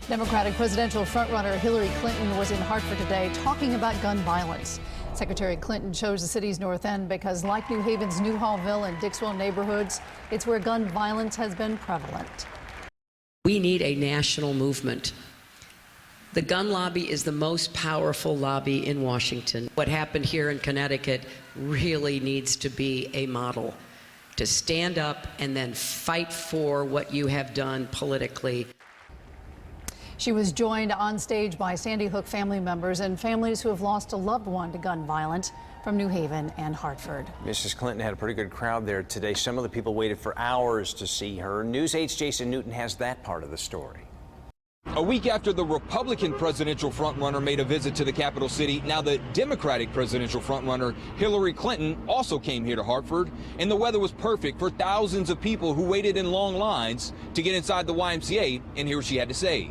Democratic presidential frontrunner Hillary Clinton was in Hartford today talking about gun violence. Secretary Clinton chose the city's North End because, like New Haven's Newhallville and Dixwell neighborhoods, it's where gun violence has been prevalent. We need a national movement. The gun lobby is the most powerful lobby in Washington. What happened here in Connecticut really needs to be a model to stand up and then fight for what you have done politically. She was joined on stage by Sandy Hook family members and families who have lost a loved one to gun violence from New Haven and Hartford. Mrs. Clinton had a pretty good crowd there today. Some of the people waited for hours to see her. News 8's Jason Newton has that part of the story. A week after the Republican presidential frontrunner made a visit to the capital city, now the Democratic presidential frontrunner Hillary Clinton also came here to Hartford, and the weather was perfect for thousands of people who waited in long lines to get inside the YMCA and hear what she had to say.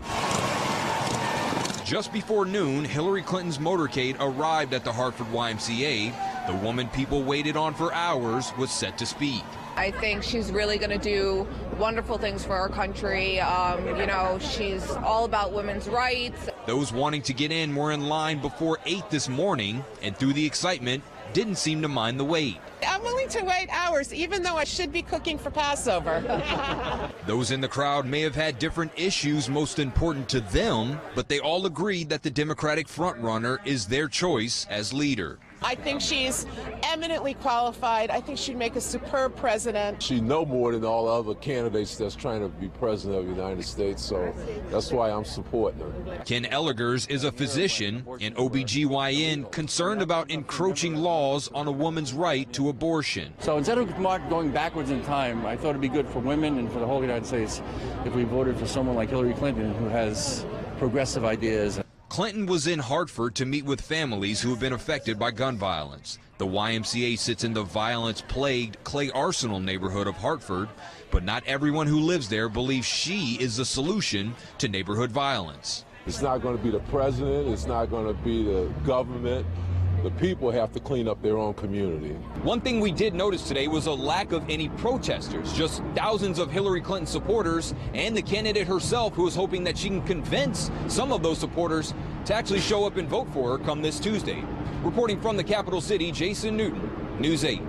Just before noon, Hillary Clinton's motorcade arrived at the Hartford YMCA. The woman people waited on for hours was set to speak. I think she's really going to do wonderful things for our country. You know, she's all about women's rights. Those wanting to get in were in line before 8 this morning, and through the excitement, didn't seem to mind the wait. I'm willing to wait hours, even though I should be cooking for Passover. Those in the crowd may have had different issues most important to them, but they all agreed that the Democratic frontrunner is their choice as leader. I think she's eminently qualified. I think she'd make a superb president. She knows more than all other candidates that's trying to be president of the United States, so that's why I'm supporting her. Ken Elligers is a physician and OBGYN concerned about encroaching laws on a woman's right to abortion. So instead of going backwards in time, I thought it'd be good for women and for the whole United States if we voted for someone like Hillary Clinton, who has progressive ideas. Clinton was in Hartford to meet with families who have been affected by gun violence. The YMCA sits in the violence-plagued Clay Arsenal neighborhood of Hartford, but not everyone who lives there believes she is the solution to neighborhood violence. It's not going to be the president. It's not going to be the government. The people have to clean up their own community. One thing we did notice today was a lack of any protesters, just thousands of Hillary Clinton supporters and the candidate herself, who is hoping that she can convince some of those supporters to actually show up and vote for her come this Tuesday. Reporting from the capital city, Jason Newton, News 8.